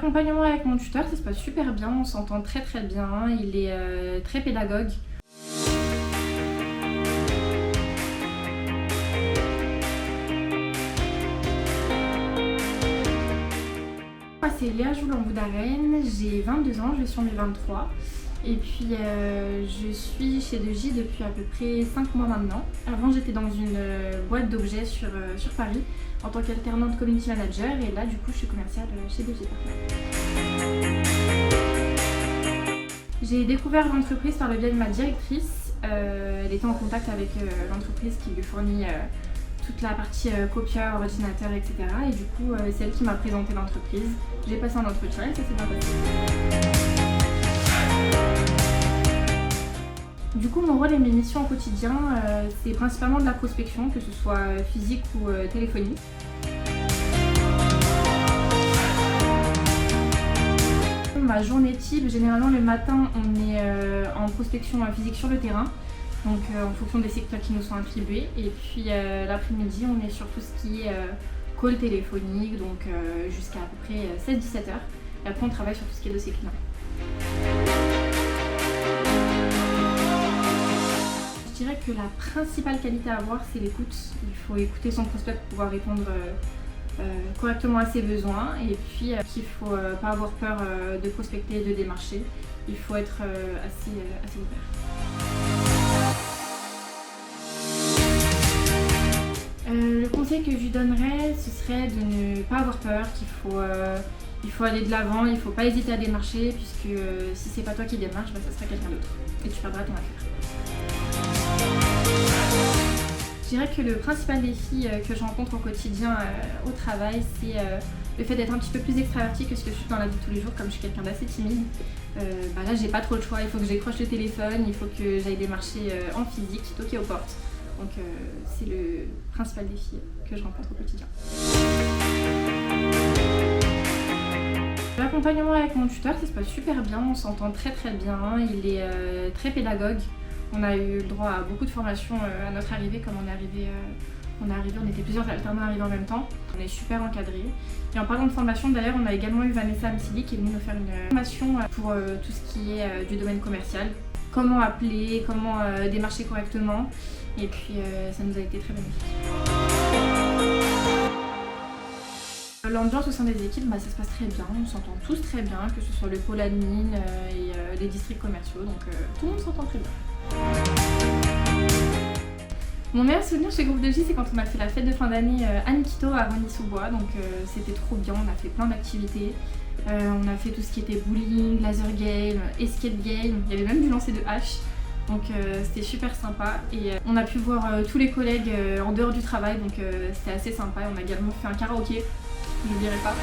L'accompagnement avec mon tuteur, ça se passe super bien, on s'entend très bien, il est très pédagogue. Moi c'est Léa Joulambou-Darenne, j'ai 22 ans, je suis sur mes 23. Et puis je suis chez 2J depuis à peu près 5 mois maintenant. Avant j'étais dans une boîte d'objets sur Paris en tant qu'alternante community manager et là du coup je suis commerciale chez 2J. J'ai découvert l'entreprise par le biais de ma directrice. Elle était en contact avec l'entreprise qui lui fournit toute la partie copieur, ordinateur, etc. Et du coup c'est elle qui m'a présenté l'entreprise. J'ai passé un entretien et ça s'est bien passé. Du coup, mon rôle et mes missions au quotidien, c'est principalement de la prospection, que ce soit physique ou téléphonique. Ma journée type, généralement le matin, on est en prospection physique sur le terrain, donc en fonction des secteurs qui nous sont attribués. Et puis l'après-midi, on est sur tout ce qui est call téléphonique, donc jusqu'à peu près 16-17 heures. Et après, on travaille sur tout ce qui est dossier client. Je dirais que la principale qualité à avoir, c'est l'écoute. Il faut écouter son prospect pour pouvoir répondre correctement à ses besoins. Et puis, il ne faut pas avoir peur de prospecter, de démarcher. Il faut être assez ouvert. Le conseil que je lui donnerais, ce serait de ne pas avoir peur, il faut aller de l'avant, il ne faut pas hésiter à démarcher, puisque si c'est pas toi qui démarche, ça sera quelqu'un d'autre. Et tu perdras ton affaire. Je dirais que le principal défi que je rencontre au quotidien au travail, c'est le fait d'être un petit peu plus extravertie que ce que je suis dans la vie de tous les jours, comme je suis quelqu'un d'assez timide. Là, j'ai pas trop le choix, il faut que j'accroche le téléphone, il faut que j'aille démarcher en physique, toquer aux portes. Donc c'est le principal défi que je rencontre au quotidien. L'accompagnement avec mon tuteur, ça se passe super bien, on s'entend très bien, il est très pédagogue. On a eu le droit à beaucoup de formations à notre arrivée, comme on était plusieurs alternants arrivés en même temps. On est super encadrés. Et en parlant de formation, d'ailleurs, on a également eu Vanessa Amsili qui est venue nous faire une formation pour tout ce qui est du domaine commercial. Comment appeler, comment démarcher correctement. Et puis ça nous a été très bénéfique. L'ambiance au sein des équipes, ça se passe très bien, on s'entend tous très bien, que ce soit le pôle admin et les districts commerciaux, donc tout le monde s'entend très bien. Mon meilleur souvenir chez Groupe 2J, c'est quand on a fait la fête de fin d'année à Nikito à Rosny-sous-Bois, donc c'était trop bien, on a fait plein d'activités. On a fait tout ce qui était bowling, laser game, escape game, il y avait même du lancer de hache. Donc c'était super sympa et on a pu voir tous les collègues en dehors du travail, donc c'était assez sympa. On a également fait un karaoké, je n'oublierai pas.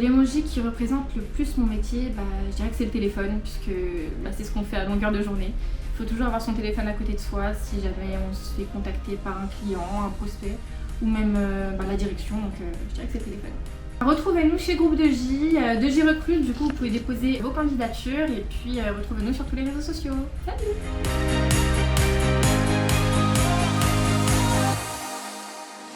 L'emoji qui représente le plus mon métier, je dirais que c'est le téléphone, puisque c'est ce qu'on fait à longueur de journée. Il faut toujours avoir son téléphone à côté de soi si jamais on se fait contacter par un client, un prospect ou même la direction, donc je dirais que c'est le téléphone. Retrouvez-nous chez Groupe 2J, 2J Recrute, du coup vous pouvez déposer vos candidatures et puis retrouvez-nous sur tous les réseaux sociaux. Salut!